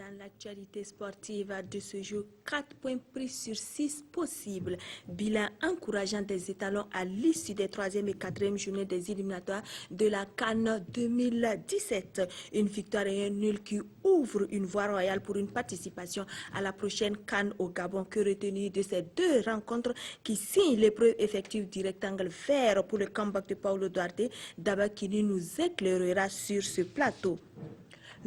Dans l'actualité sportive de ce jour, 4 points pris sur 6 possibles. Bilan encourageant des étalons à l'issue des 3e et 4e journées des éliminatoires de la CAN 2017. Une victoire et un nul qui ouvrent une voie royale pour une participation à la prochaine CAN au Gabon. Que retenir de ces deux rencontres qui signent l'épreuve effective du rectangle vert pour le comeback de Paulo Duarte? Dabakini nous éclairera sur ce plateau.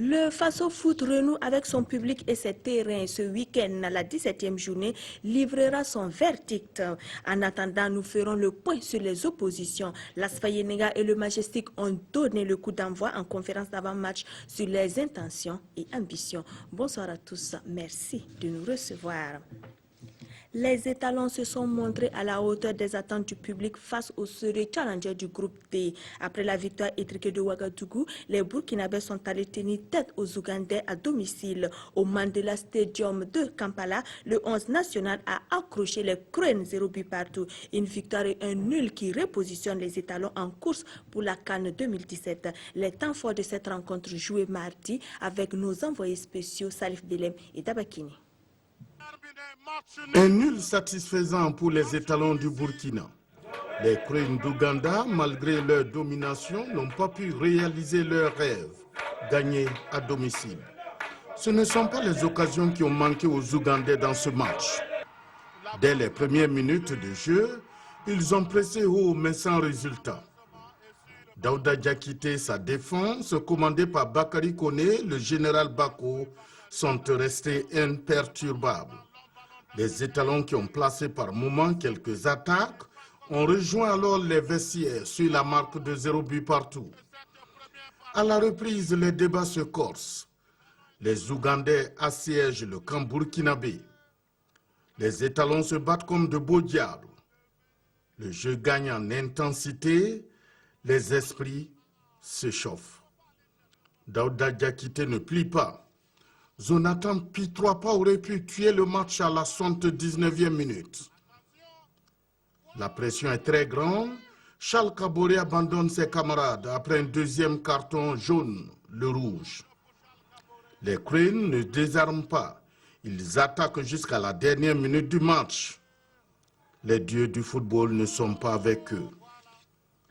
Le Faso Foot renoue avec son public et ses terrains ce week-end. La 17e journée livrera son verdict. En attendant, nous ferons le point sur les oppositions. L'Asfayenega et le Majestic ont donné le coup d'envoi en conférence d'avant-match sur les intentions et ambitions. Bonsoir à tous. Merci de nous recevoir. Les étalons se sont montrés à la hauteur des attentes du public face aux sérieux challengers du groupe D. Après la victoire étriquée de Ouagadougou, les Burkinabés sont allés tenir tête aux Ougandais à domicile. Au Mandela Stadium de Kampala, le 11 national a accroché les Cranes 0 but partout. Une victoire et un nul qui repositionne les étalons en course pour la CAN 2017. Les temps forts de cette rencontre jouée mardi avec nos envoyés spéciaux Salif Belem et Dabakini. Un nul satisfaisant pour les étalons du Burkina. Les Cranes d'Ouganda, malgré leur domination, n'ont pas pu réaliser leurs rêves, gagner à domicile. Ce ne sont pas les occasions qui ont manqué aux Ougandais dans ce match. Dès les premières minutes de jeu, ils ont pressé haut mais sans résultat. Daouda Diakité, sa défense, commandée par Bakary Koné, le général Bako, sont restés imperturbables. Les étalons qui ont placé par moments quelques attaques ont rejoint alors les vestiaires sur la marque de 0 but partout. À la reprise, les débats se corsent. Les Ougandais assiègent le camp burkinabé. Les étalons se battent comme de beaux diables. Le jeu gagne en intensité, les esprits se chauffent. Daouda Diakité ne plie pas. Jonathan Pitroapa aurait pu tuer le match à la 79e minute. La pression est très grande. Charles Kaboré abandonne ses camarades après un deuxième carton jaune, le rouge. Les Cranes ne désarment pas. Ils attaquent jusqu'à la dernière minute du match. Les dieux du football ne sont pas avec eux.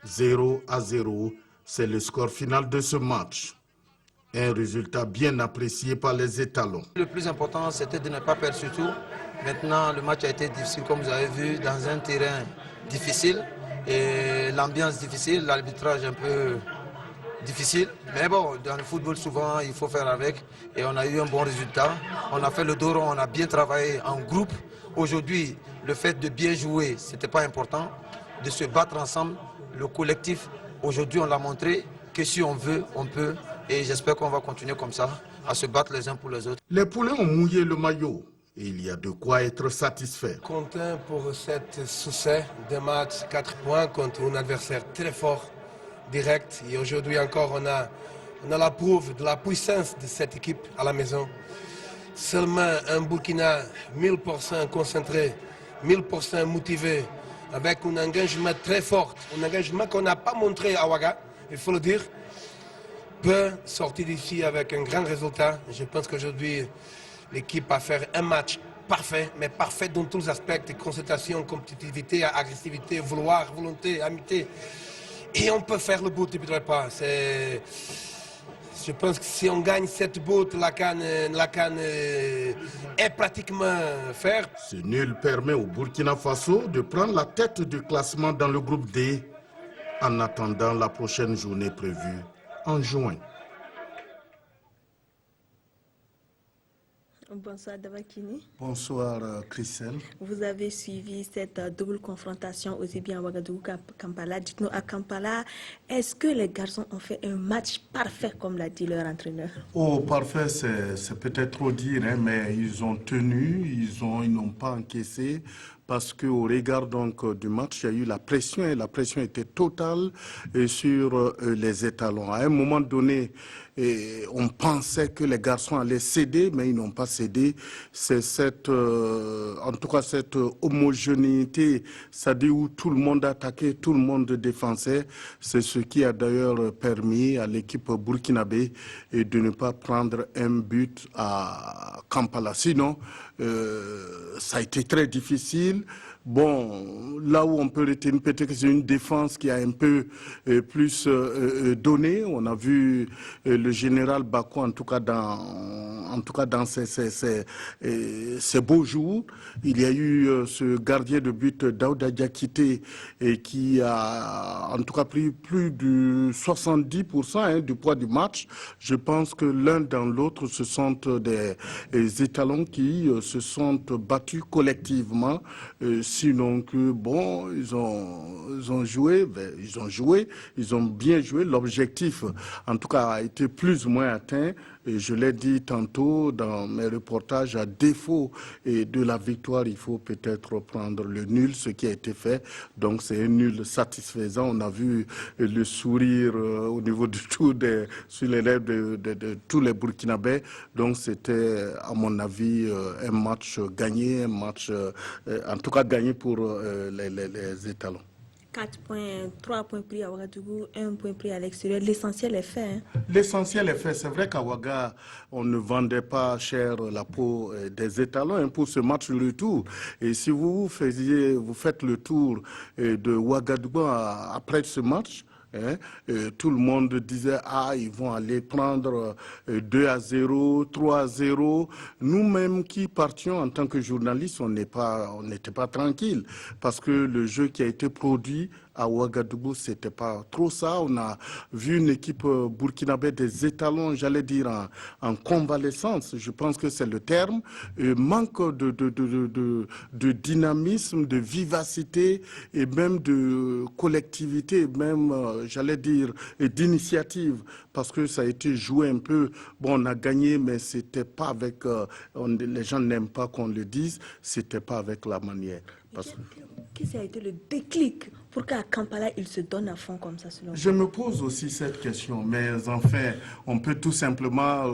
0-0, c'est le score final de ce match. Un résultat bien apprécié par les étalons. Le plus important, c'était de ne pas perdre surtout. Maintenant, le match a été difficile, comme vous avez vu, dans un terrain difficile. Et l'ambiance difficile, l'arbitrage un peu difficile. Mais bon, dans le football, souvent, il faut faire avec. Et on a eu un bon résultat. On a fait le dos rond, on a bien travaillé en groupe. Aujourd'hui, le fait de bien jouer, ce n'était pas important. De se battre ensemble, le collectif, aujourd'hui, on l'a montré que si on veut, on peut. Et j'espère qu'on va continuer comme ça, à se battre les uns pour les autres. Les poulains ont mouillé le maillot et il y a de quoi être satisfait. Content pour cet succès de match, 4 points contre un adversaire très fort, direct. Et aujourd'hui encore, on a la preuve de la puissance de cette équipe à la maison. Seulement un Burkina 1000% concentré, 1000% motivé, avec un engagement très fort, un engagement qu'on n'a pas montré à Ouaga, il faut le dire, peut sortir d'ici avec un grand résultat. Je pense qu'aujourd'hui, l'équipe a fait un match parfait, mais parfait dans tous les aspects, concentration, compétitivité, agressivité, vouloir, volonté, amitié. Et on peut faire le bout, tu ne dirais pas. Je pense que si on gagne cette bout, la CAN est pratiquement faite. Ce nul permet au Burkina Faso de prendre la tête du classement dans le groupe D en attendant la prochaine journée prévue en juin. Bonsoir Dabakini. Bonsoir Christelle. Vous avez suivi cette double confrontation aussi bien à Ouagadougou qu'à Kampala. Dites-nous, à Kampala, est-ce que les garçons ont fait un match parfait comme l'a dit leur entraîneur? Oh, parfait, c'est peut-être trop dire, hein, mais ils ont tenu, ils n'ont pas encaissé. parce qu'au regard donc du match, il y a eu la pression et la pression était totale sur les étalons. À un moment donné, on pensait que les garçons allaient céder, mais ils n'ont pas cédé. C'est cette, en tout cas cette homogénéité, c'est-à-dire où tout le monde attaquait, tout le monde défensait. C'est ce qui a d'ailleurs permis à l'équipe burkinabé de ne pas prendre un but à Kampala. Sinon, ça a été très difficile. Bon, là où on peut retenir peut-être que c'est une défense qui a un peu plus donné. On a vu le général Bako, en tout cas dans ces beaux jours. Il y a eu ce gardien de but Daouda Diakité qui a en tout cas pris plus de 70% du poids du match. Je pense que l'un dans l'autre, ce sont des étalons qui se sont battus collectivement. Sinon que, bon, ils ont joué, ils ont bien joué. L'objectif, en tout cas, a été plus ou moins atteint. Et je l'ai dit tantôt dans mes reportages, à défaut de la victoire, il faut peut-être prendre le nul, ce qui a été fait. Donc c'est un nul satisfaisant. On a vu le sourire au niveau de sur les lèvres de tous les Burkinabés. Donc c'était, à mon avis, un match gagné, un match en tout cas gagné pour les étalons. 4 points, 3 points pris à Ouagadougou, 1 point pris à l'extérieur. L'essentiel est fait. Hein? L'essentiel est fait. C'est vrai qu'à Ouaga, on ne vendait pas cher la peau des étalons pour ce match retour. Et si vous faites le tour de Ouagadougou après ce match, tout le monde disait ils vont aller prendre 2-0, 3-0. Nous-mêmes qui partions en tant que journalistes, on n'était pas tranquille parce que le jeu qui a été produit à Ouagadougou, c'était pas trop ça. On a vu une équipe burkinabé des étalons, j'allais dire en convalescence. Je pense que c'est le terme. Manque de dynamisme, de vivacité et même de collectivité, même j'allais dire d'initiative, parce que ça a été joué un peu. Bon, on a gagné, mais c'était pas avec. Les gens n'aiment pas qu'on le dise. C'était pas avec la manière. Qu'est-ce qui a été le déclic pour qu'à Kampala, il se donne à fond comme ça selon vous? Je me pose aussi cette question, mais enfin, on peut tout simplement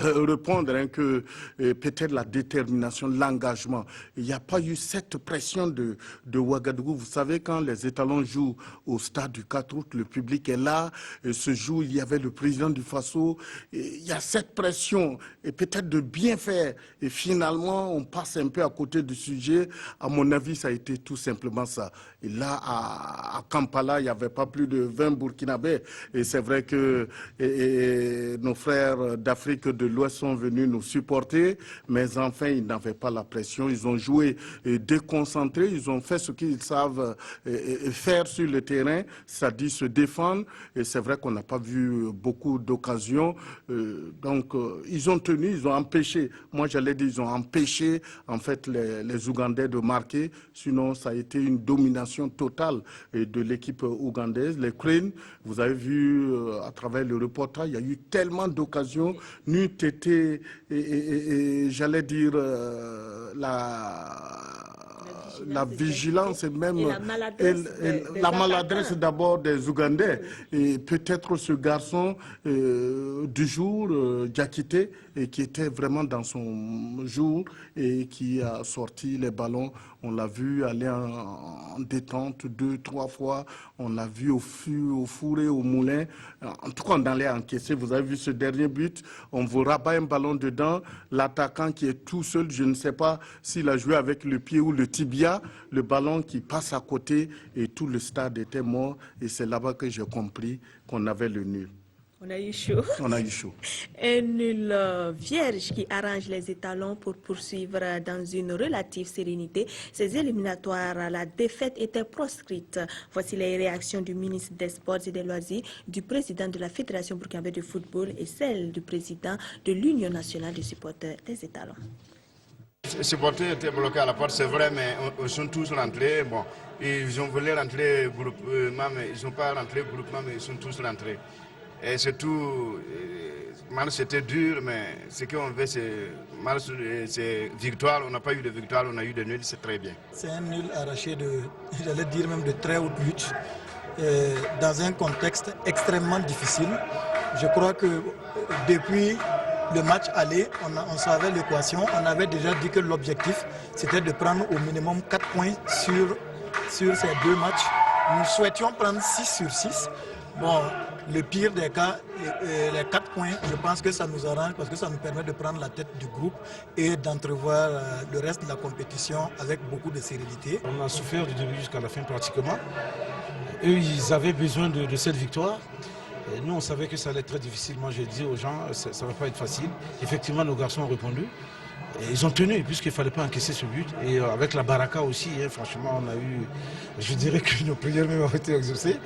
répondre que peut-être la détermination, l'engagement. Il n'y a pas eu cette pression de Ouagadougou. Vous savez, quand les étalons jouent au stade du 4 août, le public est là. Ce jour, il y avait le président du Faso. Il y a cette pression, et peut-être de bien faire. Et finalement, on passe un peu à côté du sujet. À mon avis, ça a été tout simplement ça. Et là, à Kampala, il n'y avait pas plus de 20 Burkinabés. Et c'est vrai que nos frères d'Afrique de l'Ouest sont venus nous supporter, mais enfin, ils n'avaient pas la pression. Ils ont joué déconcentrés, ils ont fait ce qu'ils savent faire sur le terrain, c'est-à-dire se défendre. Et c'est vrai qu'on n'a pas vu beaucoup d'occasions. Donc, ils ont tenu, ils ont empêché. Moi, j'allais dire, ils ont empêché, en fait, les Ougandais de marquer. Sinon, ça a été une domination totale de l'équipe ougandaise. Les Cranes, vous avez vu à travers le reportage, il y a eu tellement d'occasions. N'eût été, j'allais dire, la vigilance et même la maladresse d'abord des Ougandais. Et peut-être ce garçon du jour, Diakité, qui était vraiment dans son jour et qui a sorti les ballons. On l'a vu aller en détente 2-3 fois. On l'a vu au four et au moulin. En tout cas, on allait encaisser. Vous avez vu ce dernier but. On vous rabat un ballon dedans. L'attaquant qui est tout seul, je ne sais pas s'il a joué avec le pied ou le tibia. Le ballon qui passe à côté et tout le stade était mort. Et c'est là-bas que j'ai compris qu'on avait le nul. On a eu chaud. On a eu chaud. Un nul vierge qui arrange les étalons pour poursuivre dans une relative sérénité. Ces éliminatoires, la défaite était proscrite. Voici les réactions du ministre des Sports et des Loisirs, du président de la Fédération burkinabé de football et celle du président de l'Union nationale des supporters des étalons. Les supporters étaient bloqués à la porte, c'est vrai, mais ils sont tous rentrés. Bon, ils ont voulu rentrer groupement, mais ils n'ont pas rentré groupement, mais ils sont tous rentrés. Et surtout, match c'était dur, mais ce qu'on veut, c'est victoire. On n'a pas eu de victoire, on a eu de nul, c'est très bien. C'est un nul arraché j'allais dire même de très haute lutte, dans un contexte extrêmement difficile. Je crois que depuis le match aller, on savait l'équation. On avait déjà dit que l'objectif, c'était de prendre au minimum 4 points sur ces 2 matchs. Nous souhaitions prendre 6 sur 6. Bon, le pire des cas, les 4 points, je pense que ça nous arrange parce que ça nous permet de prendre la tête du groupe et d'entrevoir le reste de la compétition avec beaucoup de sérénité. On a souffert du début jusqu'à la fin pratiquement. Eux, ils avaient besoin de cette victoire. Et nous, on savait que ça allait être très difficile. Moi, j'ai dit aux gens, ça ne va pas être facile. Effectivement, nos garçons ont répondu. Et ils ont tenu, puisqu'il ne fallait pas encaisser ce but. Et avec la baraka aussi, franchement, on a eu, je dirais que nos prières même ont été exaucées.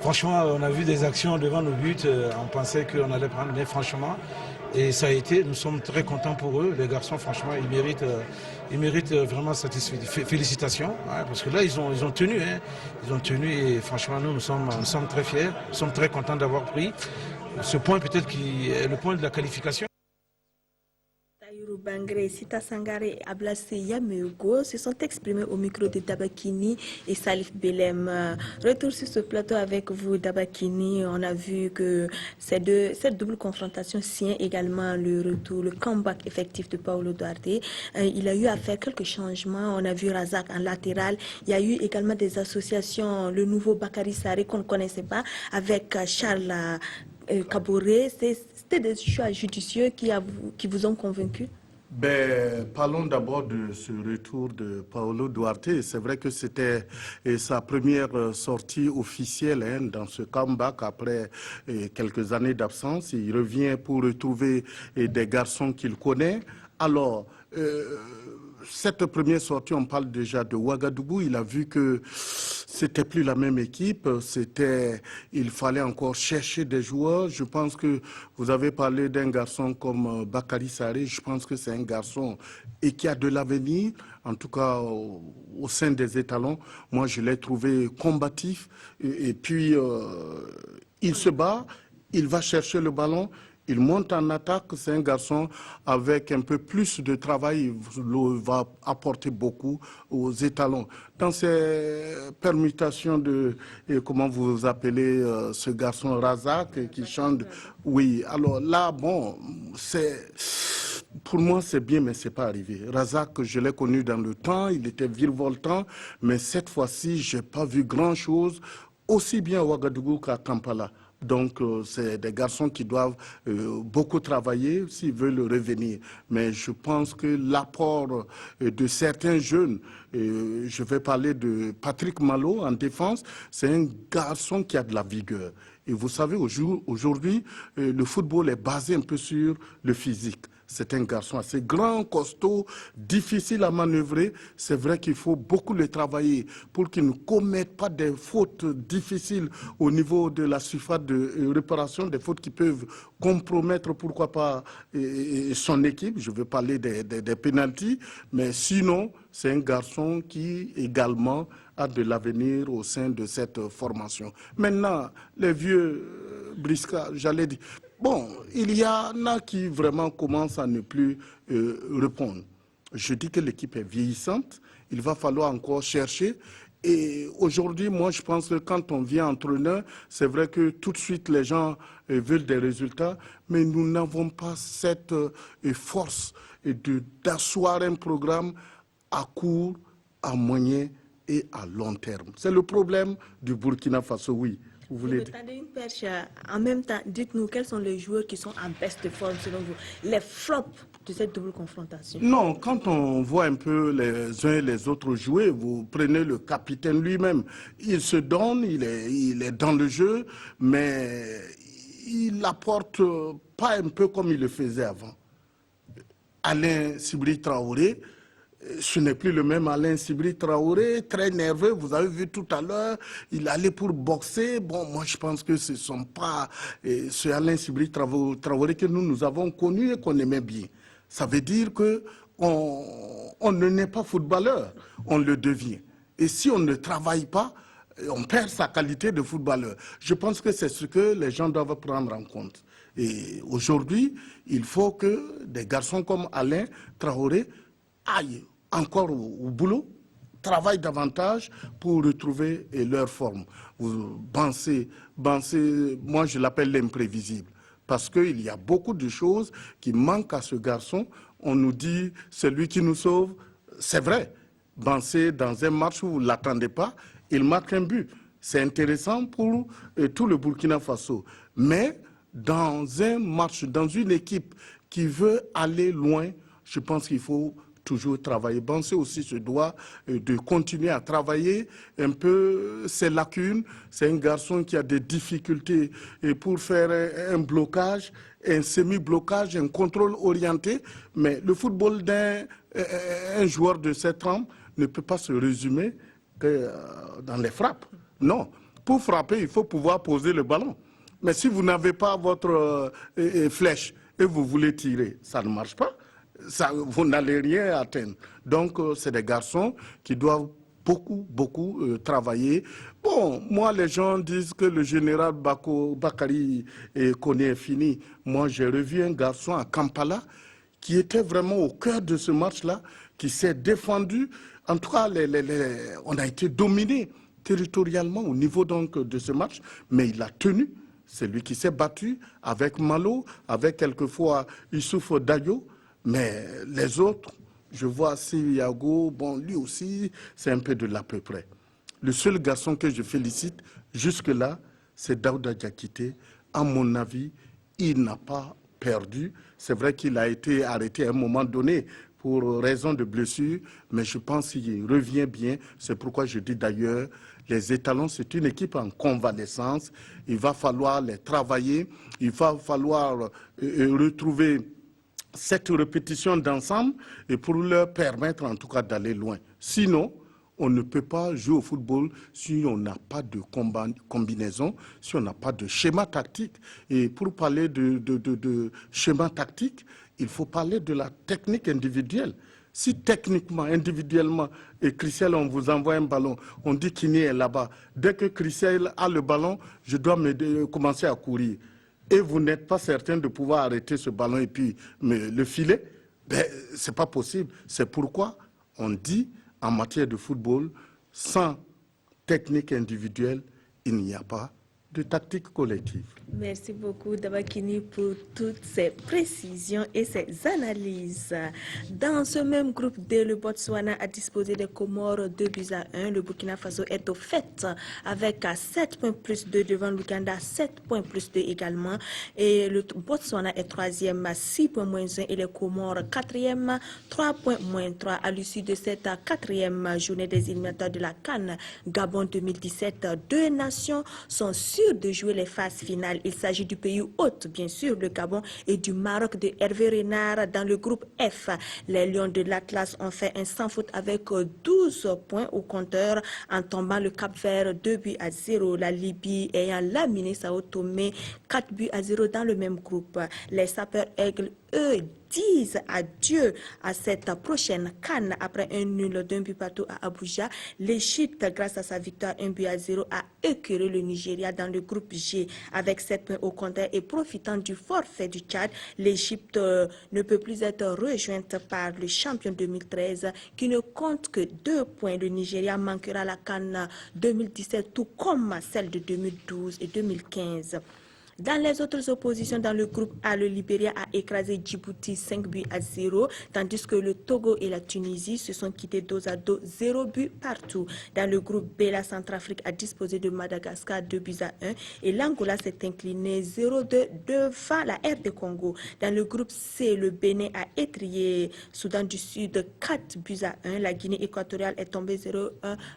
Franchement, on a vu des actions devant nos buts. On pensait qu'on allait prendre, mais franchement, et ça a été, nous sommes très contents pour eux. Les garçons, franchement, ils méritent vraiment satisfaits. Félicitations, hein, parce que là, ils ont tenu. Hein. Ils ont tenu et franchement, nous sommes très fiers. Nous sommes très contents d'avoir pris ce point, peut-être qui est le point de la qualification. Tahirou Bangré, Sita Sangare et Ablasse Yameugo se sont exprimés au micro de Dabakini et Salif Belem. Retour sur ce plateau avec vous, Dabakini. On a vu que cette double confrontation signe également le retour, le comeback effectif de Paulo Duarte. Il a eu à faire quelques changements. On a vu Razak en latéral. Il y a eu également des associations, le nouveau Bakary Sarré qu'on ne connaissait pas, avec Charles Kaboré. C'était des choix judicieux qui vous ont convaincu? Parlons d'abord de ce retour de Paulo Duarte. C'est vrai que c'était sa première sortie officielle dans ce comeback après quelques années d'absence. Il revient pour retrouver des garçons qu'il connaît. Alors, cette première sortie, on parle déjà de Ouagadougou. Il a vu que c'était plus la même équipe. Il fallait encore chercher des joueurs. Je pense que vous avez parlé d'un garçon comme Bakary Sarré. Je pense que c'est un garçon qui a de l'avenir. En tout cas, au sein des étalons, moi, je l'ai trouvé combatif. Et puis, il se bat, il va chercher le ballon. Il monte en attaque, c'est un garçon avec un peu plus de travail, il va apporter beaucoup aux étalons. Dans ces permutations comment vous appelez ce garçon Razak qui chante, oui, alors là, bon, pour moi c'est bien, mais c'est pas arrivé. Razak, je l'ai connu dans le temps, il était virevoltant, mais cette fois-ci, j'ai pas vu grand-chose, aussi bien à Ouagadougou qu'à Kampala. Donc, c'est des garçons qui doivent beaucoup travailler s'ils veulent revenir. Mais je pense que l'apport de certains jeunes, je vais parler de Patrick Malo en défense, c'est un garçon qui a de la vigueur. Et vous savez, aujourd'hui, le football est basé un peu sur le physique. C'est un garçon assez grand, costaud, difficile à manœuvrer. C'est vrai qu'il faut beaucoup le travailler pour qu'il ne commette pas des fautes difficiles au niveau de la surface de réparation, des fautes qui peuvent compromettre, pourquoi pas, son équipe. Je veux parler des pénaltys, mais sinon, c'est un garçon qui également a de l'avenir au sein de cette formation. Maintenant, les vieux briscards, j'allais dire... Bon, il y en a qui vraiment commencent à ne plus répondre. Je dis que l'équipe est vieillissante, il va falloir encore chercher. Et aujourd'hui, moi, je pense que quand on vient entraîneur, c'est vrai que tout de suite, les gens veulent des résultats, mais nous n'avons pas cette force d'asseoir un programme à court, à moyen et à long terme. C'est le problème du Burkina Faso, oui. Vous voulez dire. Une perche. En même temps, dites-nous quels sont les joueurs qui sont en best forme selon vous, les flops de cette double confrontation. Non, quand on voit un peu les uns et les autres jouer, vous prenez le capitaine lui-même, il se donne, il est dans le jeu, mais il n'apporte pas un peu comme il le faisait avant. Alain Sibri Traoré, ce n'est plus le même Alain Sibri Traoré, très nerveux, vous avez vu tout à l'heure, il allait pour boxer. Bon, moi je pense que ce ne sont pas ce Alain Sibri Traoré que nous avons connu et qu'on aimait bien. Ça veut dire qu'on ne naît pas footballeur, on le devient. Et si on ne travaille pas, on perd sa qualité de footballeur. Je pense que c'est ce que les gens doivent prendre en compte. Et aujourd'hui, il faut que des garçons comme Alain Traoré aillent encore au boulot, travaillent davantage pour retrouver leur forme. Vous pensez, moi je l'appelle l'imprévisible, parce qu'il y a beaucoup de choses qui manquent à ce garçon. On nous dit, celui qui nous sauve, c'est vrai. Bansé, dans un match où vous ne l'attendez pas, il marque un but. C'est intéressant pour tout le Burkina Faso. Mais dans un match, dans une équipe qui veut aller loin, je pense qu'il faut toujours travailler. Bansé aussi se doit de continuer à travailler un peu ses lacunes. C'est un garçon qui a des difficultés pour faire un blocage, un semi-blocage, un contrôle orienté. Mais le football d'un joueur de cette trempe ne peut pas se résumer que dans les frappes. Non. Pour frapper, il faut pouvoir poser le ballon. Mais si vous n'avez pas votre flèche et vous voulez tirer, ça ne marche pas. Ça, vous n'allez rien atteindre. Donc, c'est des garçons qui doivent beaucoup travailler. Bon, moi, les gens disent que le général Bakary Koné est fini. Moi, j'ai revu un garçon à Kampala qui était vraiment au cœur de ce match-là, qui s'est défendu. En tout cas, on a été dominé territorialement au niveau donc de ce match, mais il a tenu. C'est lui qui s'est battu avec Malo, avec quelquefois Issouf Dayo. Mais les autres, je vois Yago, bon, lui aussi, c'est un peu de l'à peu près. Le seul garçon que je félicite jusque-là, c'est Daouda Diakité. À mon avis, il n'a pas perdu. C'est vrai qu'il a été arrêté à un moment donné pour raison de blessure, mais je pense qu'il revient bien. C'est pourquoi je dis d'ailleurs, les étalons, c'est une équipe en convalescence. Il va falloir les travailler, il va falloir retrouver cette répétition d'ensemble et pour leur permettre en tout cas d'aller loin. Sinon, on ne peut pas jouer au football si on n'a pas de combinaison, si on n'a pas de schéma tactique. Et pour parler de schéma tactique, il faut parler de la technique individuelle. Si techniquement, individuellement, et Christelle, on vous envoie un ballon, on dit Kini est là-bas. Dès que Christelle a le ballon, je dois commencer à courir. Et vous n'êtes pas certain de pouvoir arrêter ce ballon et puis le filer, ben, ce n'est pas possible. C'est pourquoi on dit, en matière de football, sans technique individuelle, il n'y a pas de tactique collective. Merci beaucoup Dabakini pour toutes ces précisions et ces analyses. Dans ce même groupe D, le Botswana a disposé des Comores 2-1. Le Burkina Faso est au fait avec 7 points plus 2 devant l'Ouganda, 7 points plus 2 également. Et le Botswana est 3e à 6 points moins 1 et les Comores 4e, 3 points moins 3 à l'issue de cette 4e journée des éliminatoires de la CAN Gabon 2017. Deux nations sont sûres de jouer les phases finales. Il s'agit du pays hôte, bien sûr, le Gabon, et du Maroc de Hervé Renard dans le groupe F. Les Lions de l'Atlas ont fait un sans faute avec 12 points au compteur en tombant le Cap-Vert 2-0. La Libye ayant laminé Sao Tomé 4-0 dans le même groupe. Les Sapeurs-Aigles, eux, disent adieu à cette prochaine CAN après un nul d'1 partout à Abuja. L'Égypte, grâce à sa victoire 1-0, a écœuré le Nigeria dans le groupe G avec 7 points au compteur et profitant du forfait du Tchad, l'Égypte ne peut plus être rejointe par le champion 2013 qui ne compte que 2 points. Le Nigeria manquera la CAN 2017 tout comme celle de 2012 et 2015. Dans les autres oppositions, dans le groupe A, le Libéria a écrasé Djibouti 5-0, tandis que le Togo et la Tunisie se sont quittés dos à dos, 0 but partout. Dans le groupe B, la Centrafrique a disposé de Madagascar 2-1 et l'Angola s'est incliné 0-2 devant la RD Congo. Dans le groupe C, le Bénin a étrié Soudan du Sud 4-1. La Guinée équatoriale est tombée 0-1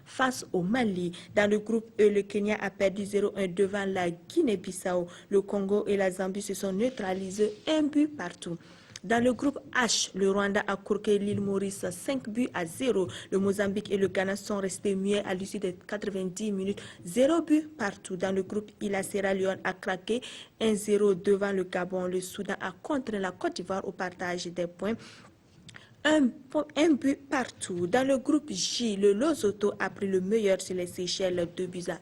face au Mali. Dans le groupe E, le Kenya a perdu 0-1 devant la Guinée-Bissau. Le Congo et la Zambie se sont neutralisés 1 but partout. Dans le groupe H, le Rwanda a courqué l'île Maurice 5-0. Le Mozambique et le Ghana sont restés muets à l'issue des 90 minutes, 0 but partout. Dans le groupe I, la Sierra Leone a craqué 1-0 devant le Gabon. Le Soudan a contraint la Côte d'Ivoire au partage des points. un but partout. Dans le groupe J, le Lesotho a pris le meilleur sur les Seychelles, 2-1.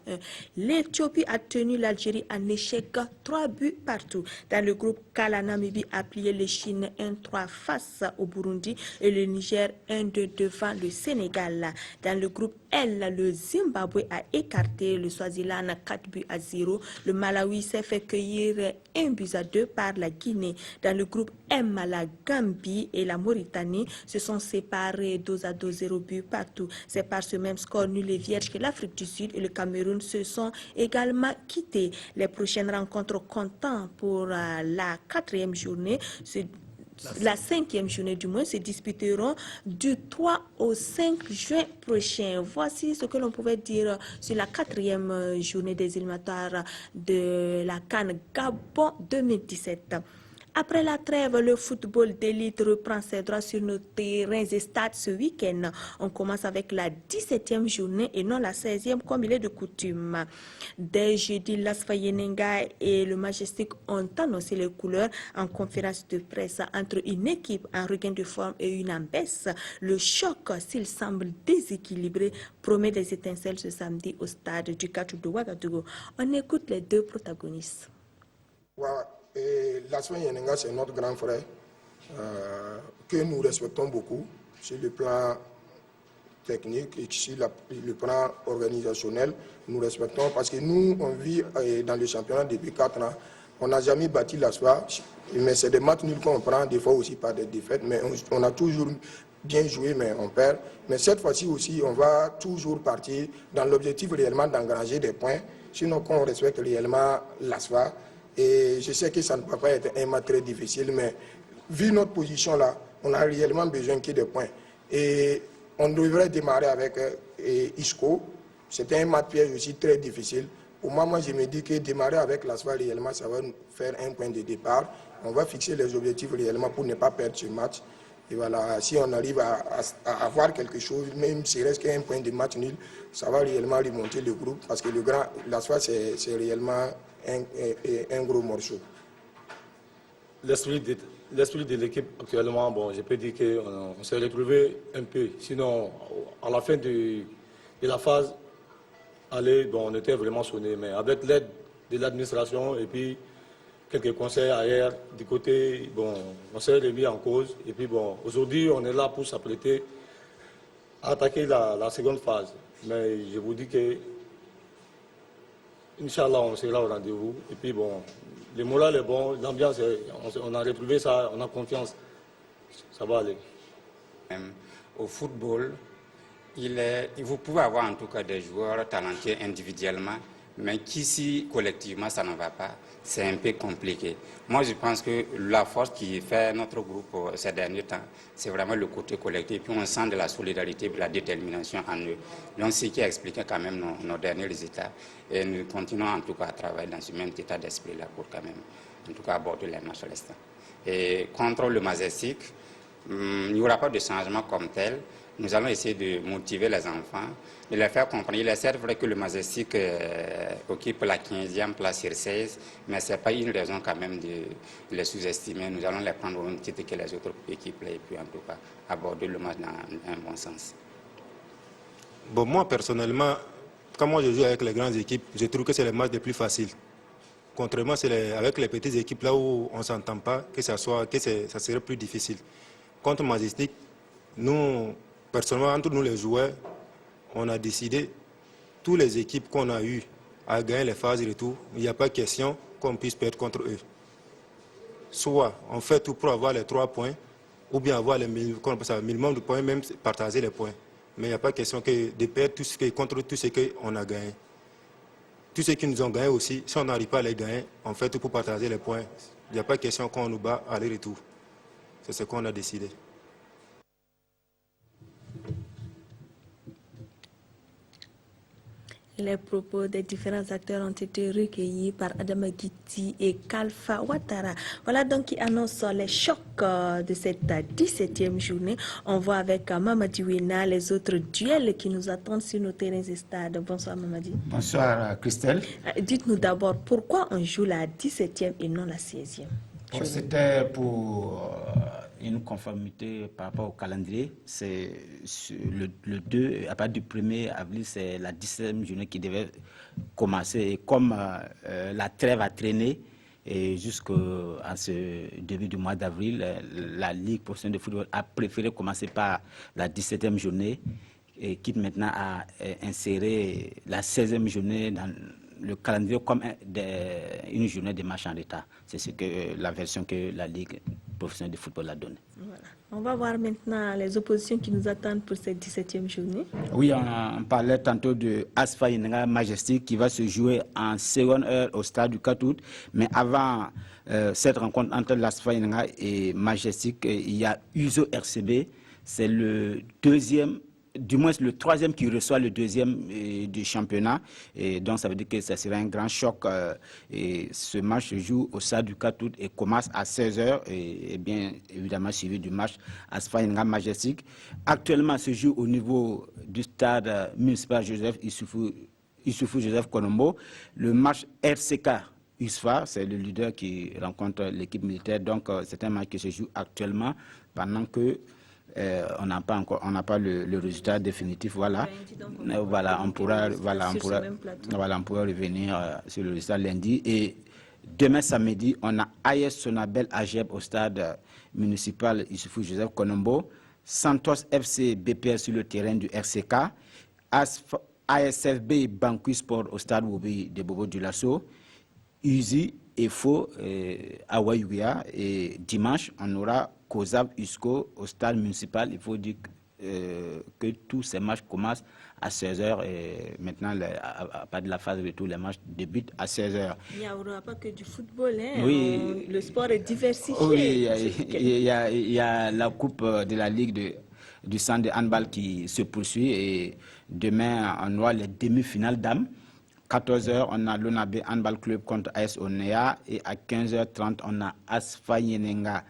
L'Éthiopie a tenu l'Algérie en échec, 3 buts partout. Dans le groupe K, la Namibie a plié les Chine 1-3 face au Burundi et le Niger 1-2 devant le Sénégal. Dans le groupe L, le Zimbabwe a écarté le Swaziland 4-0. Le Malawi s'est fait cueillir 1-2 par la Guinée. Dans le groupe M, la Gambie et la Mauritanie se sont séparés 2-2, 0 but partout. C'est par ce même score nul et vierge que l'Afrique du Sud et le Cameroun se sont également quittés. Les prochaines rencontres comptant pour la 4e journée, la 5e journée du mois, se disputeront du 3 au 5 juin prochain. Voici ce que l'on pouvait dire sur la 4e journée des éliminatoires de la CAN Gabon 2017. Après la trêve, le football d'élite reprend ses droits sur nos terrains et stades ce week-end. On commence avec la 17e journée et non la 16e comme il est de coutume. Dès jeudi, l'Asfa Yenenga et le Majestic ont annoncé les couleurs en conférence de presse entre une équipe en regain de forme et une en baisse. Le choc, s'il semble déséquilibré, promet des étincelles ce samedi au stade du Katou de Ouagadougou. On écoute les deux protagonistes. L'Asfa Yenenga, c'est notre grand frère que nous respectons beaucoup sur le plan technique et sur le plan organisationnel. Nous respectons parce que nous, on vit dans le championnat depuis 4 ans. On n'a jamais battu l'Asfa, mais c'est des matchs nuls qu'on prend, des fois aussi par des défaites, mais on a toujours bien joué, mais on perd. Mais cette fois-ci aussi, on va toujours partir dans l'objectif réellement d'engranger des points, sinon qu'on respecte réellement l'Asfa. Et je sais que ça ne peut pas être un match très difficile, mais vu notre position là, on a réellement besoin qu'il y ait des points. Et on devrait démarrer avec Isco. C'était un match piège aussi très difficile. Pour moi, je me dis que démarrer avec l'Asfa réellement, ça va nous faire un point de départ. On va fixer les objectifs réellement pour ne pas perdre ce match. Et voilà, si on arrive à avoir quelque chose, même s'il reste qu'un point de match nul, ça va réellement remonter le groupe parce que l'Asfa, c'est réellement un gros morceau. L'esprit de l'équipe actuellement, bon, je peux dire qu'on s'est retrouvé un peu. Sinon, à la fin de la phase, on était vraiment sonné. Mais avec l'aide de l'administration et puis quelques conseils ailleurs du côté, bon, on s'est remis en cause. Et puis bon, aujourd'hui, on est là pour s'apprêter à attaquer la seconde phase. Mais je vous dis que Inch'Allah, on sera au rendez-vous. Et puis bon, le moral est bon, l'ambiance, on a retrouvé ça, on a confiance. Ça va aller. Au football, vous pouvez avoir en tout cas des joueurs talentueux individuellement, mais qu'ici, collectivement, ça ne va pas. C'est un peu compliqué. Moi, je pense que la force qui fait notre groupe ces derniers temps, c'est vraiment le côté collectif. Puis on sent de la solidarité et de la détermination en eux. Donc, ce qui a expliqué quand même nos derniers résultats. Et nous continuons en tout cas à travailler dans ce même état d'esprit-là pour quand même, en tout cas, aborder les matchs à l'instant. Et contre le Majestic, il n'y aura pas de changement comme tel. Nous allons essayer de motiver les enfants, de les faire comprendre. Il est certes vrai que le Majestic occupe la 15e place sur 16, mais ce n'est pas une raison quand même de les sous-estimer. Nous allons les prendre au même titre que les autres équipes et puis en tout cas aborder le match dans un bon sens. Bon, moi personnellement, quand moi je joue avec les grandes équipes, je trouve que c'est les matchs les plus faciles. Contrairement, c'est avec les petites équipes là où on ne s'entend pas, que ça serait plus difficile. Contre Majestic, nous, personnellement, entre nous les joueurs, on a décidé, toutes les équipes qu'on a eues à gagner les phases et tout, il n'y a pas question qu'on puisse perdre contre eux. Soit on fait tout pour avoir les 3 points, ou bien avoir le minimum de points, même partager les points. Mais il n'y a pas question de perdre contre tout ce qu'on a gagné. Tous ceux qui nous ont gagné aussi, si on n'arrive pas à les gagner, on fait tout pour partager les points. Il n'y a pas question qu'on nous bat aller-retour. C'est ce qu'on a décidé. Les propos des différents acteurs ont été recueillis par Adama Guiti et Kalfa Ouattara. Voilà donc qui annonce les chocs de cette 17e journée. On voit avec Mamadi Wina les autres duels qui nous attendent sur nos terrains et stades. Bonsoir Mamadi. Bonsoir Christelle. Dites-nous d'abord pourquoi on joue la 17e et non la 16e. C'était pour une conformité par rapport au calendrier. C'est le 2, à partir du 1er avril, c'est la 17e journée qui devait commencer. Et comme la trêve a traîné jusqu'à ce début du mois d'avril, la Ligue professionnelle de football a préféré commencer par la 17e journée, et quitte maintenant à insérer la 16e journée dans le calendrier comme une journée de match en retard. C'est la version que la Ligue professionnelle de football a donnée. Voilà. On va voir maintenant les oppositions qui nous attendent pour cette 17e journée. Oui, on parlait tantôt de Asfa Yenenga Majestic qui va se jouer en seconde heure au stade du 4 août. Mais avant cette rencontre entre l'Asfa Yenenga et Majestic, il y a Uzo RCB. C'est le deuxième, du moins le troisième qui reçoit le deuxième du championnat. Et donc ça veut dire que ça sera un grand choc. Et ce match se joue au stade du 4 août et commence à 16h. Et bien évidemment suivi du match Asfa Yenenga Majestic. Actuellement se joue au niveau du stade municipal Joseph Issoufou Joseph Konombo. Le match RCK USFA, c'est le leader qui rencontre l'équipe militaire. Donc c'est un match qui se joue actuellement pendant que on n'a pas le résultat définitif. Voilà, on pourra revenir sur le résultat lundi. Et demain samedi, on a AS Sonabel Agep au stade municipal Issoufou Joseph Konombo, Santos FC BPR sur le terrain du RCK, ASFB Banqui Sport au stade Woubi de Bobo Dioulasso, Uzi et Faux à Wayouya. Et dimanche, on aura Kozab Usco au stade municipal. Il faut dire que tous ces matchs commencent à 16h et maintenant, à part de la phase de tous les matchs débutent à 16h. Il n'y aura pas que du football, hein? Oui. Le sport est diversifié. Oui, il y a la coupe de la Ligue du centre de handball qui se poursuit et demain, on aura les demi-finales dames. 14h, on a l'Onabé Handball Club contre AS Onea et à 15h30, on a Asfa Yenenga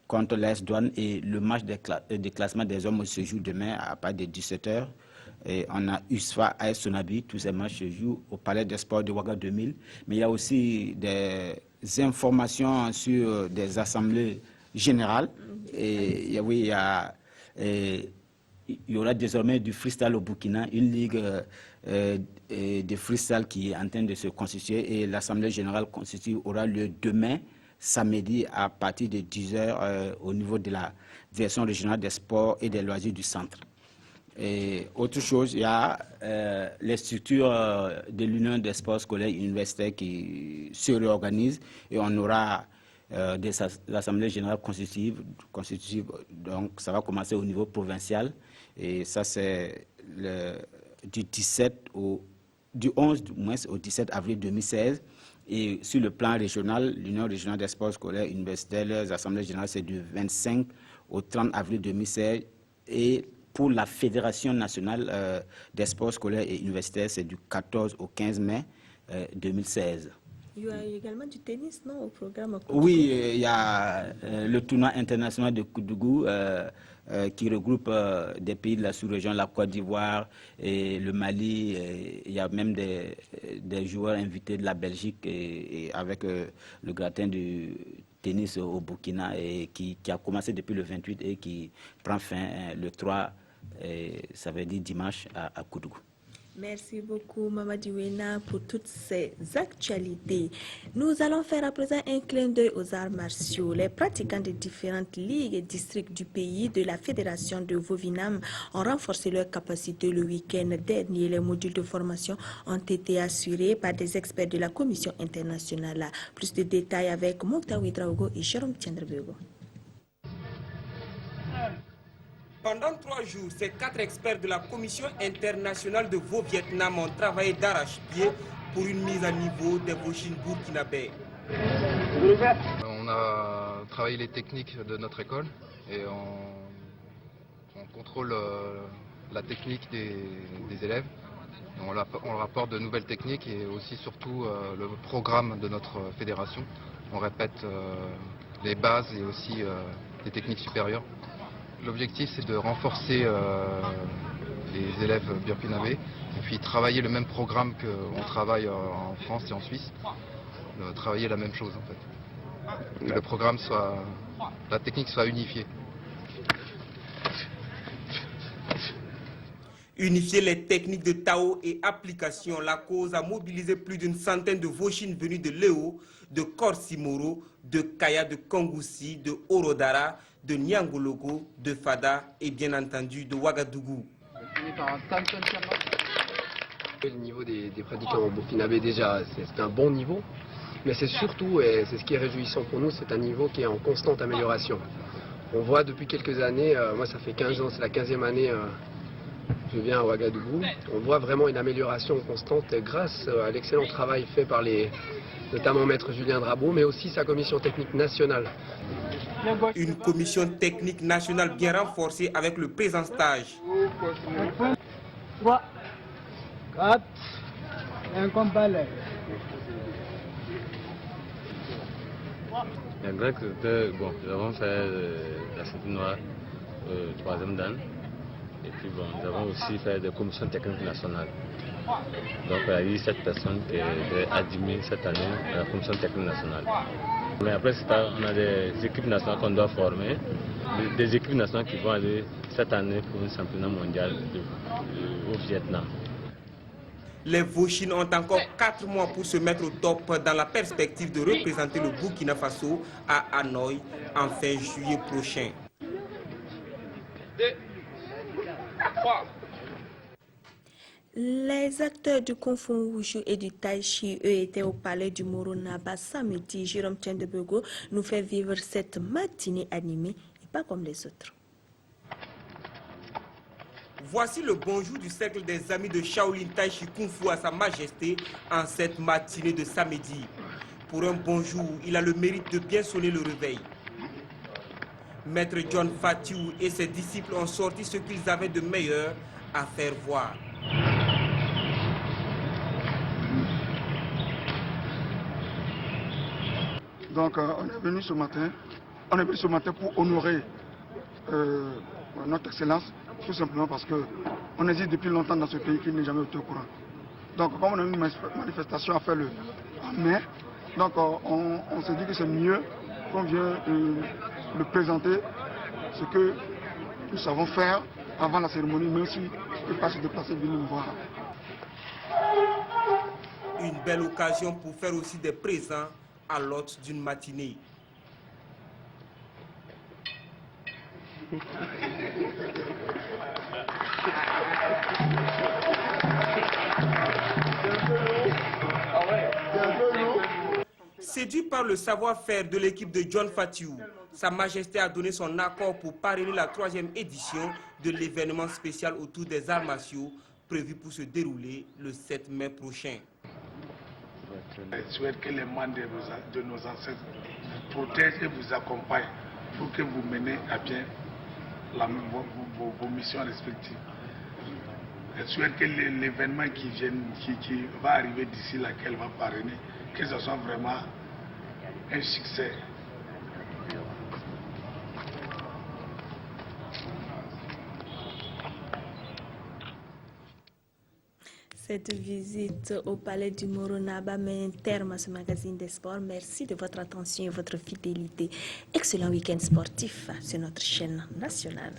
contre l'AS Douane et le match de classement des hommes se joue demain à partir de 17h. Et on a USFA, AS Sonabi, tous ces matchs se jouent au Palais des Sports de Ouaga 2000. Mais il y a aussi des informations sur des assemblées générales. Et oui, il y aura désormais du freestyle au Burkina, une ligue de freestyle qui est en train de se constituer et l'assemblée générale constituée aura lieu demain, samedi, à partir de 10h au niveau de la direction régionale des sports et des loisirs du centre. Et autre chose, il y a les structures de l'Union des sports scolaires universitaires qui se réorganisent et on aura des assemblées générales constitutives. Donc ça va commencer au niveau provincial et ça c'est du 11 au 17 avril 2016. Et sur le plan régional, l'Union régionale des sports scolaires universitaires, les assemblées générales, c'est du 25 au 30 avril 2016. Et pour la Fédération nationale des sports scolaires et universitaires, c'est du 14 au 15 mai 2016. Il y a également du tennis, non, au programme? Oui, il y a le tournoi international de Koudougou qui regroupe des pays de la sous-région, la Côte d'Ivoire et le Mali. Il y a même des joueurs invités de la Belgique et avec le gratin du tennis au Burkina et qui a commencé depuis le 28 et qui prend fin le 3, ça veut dire dimanche à Koudougou. Merci beaucoup, Mamadi Wena, pour toutes ces actualités. Nous allons faire à présent un clin d'œil aux arts martiaux. Les pratiquants de différentes ligues et districts du pays de la Fédération de Vovinam ont renforcé leurs capacités le week-end dernier. Les modules de formation ont été assurés par des experts de la Commission internationale. Plus de détails avec Mokhtar Ouedraogo et Jérôme Tiendrebego. Pendant 3 jours, ces 4 experts de la Commission internationale de Vaud-Vietnam ont travaillé d'arrache-pied pour une mise à niveau des Voshin burkinabés. On a travaillé les techniques de notre école et on contrôle la technique des élèves. On leur apporte de nouvelles techniques et aussi surtout le programme de notre fédération. On répète les bases et aussi les techniques supérieures. L'objectif, c'est de renforcer les élèves burkinabés et puis travailler le même programme qu'on travaille en France et en Suisse. Travailler la même chose en fait. Que le programme la technique soit unifiée. Unifier les techniques de Tao et application, la cause a mobilisé plus d'une centaine de Vauchines venus de Léo, de Korsimoro, de Kaya, de Kongoussi, de Orodara, de Nyangologo, de Fada et bien entendu de Ouagadougou. Le niveau des pratiquants burkinabés déjà, c'est un bon niveau, mais c'est surtout, et c'est ce qui est réjouissant pour nous, c'est un niveau qui est en constante amélioration. On voit depuis quelques années, moi ça fait 15 ans, c'est la 15e année, je viens à Ouagadougou, on voit vraiment une amélioration constante grâce à l'excellent travail fait par notamment maître Julien Drabo, mais aussi sa commission technique nationale. Une commission technique nationale bien renforcée avec le présent stage. 3, 4, un combat. Les Grecs, bon, nous avons fait la ceinture noire, 3e dan. Et puis bon, nous avons aussi fait des commissions techniques nationales. Donc il y a eu 7 personnes qui étaient admises cette année à la commission technique nationale. Mais après ça, on a des équipes nationales qu'on doit former, des équipes nationales qui vont aller cette année pour un championnat mondial au Vietnam. Les Vauchines ont encore 4 mois pour se mettre au top dans la perspective de représenter le Burkina Faso à Hanoï en fin juillet prochain. 2, 3. Les acteurs du Kung Fu Wushu et du Tai Chi, eux, étaient au palais du Moronaba samedi. Jérôme Tiendebego nous fait vivre cette matinée animée et pas comme les autres. Voici le bonjour du cercle des amis de Shaolin Tai Chi Kung Fu à Sa Majesté en cette matinée de samedi. Pour un bonjour, il a le mérite de bien sonner le réveil. Maître John Fatiou et ses disciples ont sorti ce qu'ils avaient de meilleur à faire voir. Donc on est venu ce matin pour honorer notre excellence, tout simplement parce qu'on existe depuis longtemps dans ce pays qui n'est jamais été au courant. Donc comme on a une manifestation à faire en mai, donc on s'est dit que c'est mieux qu'on vienne le présenter, ce que nous savons faire avant la cérémonie, mais aussi ne pas se déplacer, venir nous voir. Une belle occasion pour faire aussi des présents à l'hôte d'une matinée. Séduit par le savoir-faire de l'équipe de John Fatiou, Sa Majesté a donné son accord pour parrainer la 3e édition de l'événement spécial autour des arts martiaux prévu pour se dérouler le 7 mai prochain. Je souhaite que les membres de nos ancêtres vous protègent et vous accompagnent pour que vous menez à bien vos missions respectives. Je souhaite que l'événement qui va arriver d'ici là, qu'elle va parrainer, que ce soit vraiment un succès. Cette visite au palais du Moronaba met un terme à ce magazine des sports. Merci de votre attention et votre fidélité. Excellent week-end sportif sur notre chaîne nationale.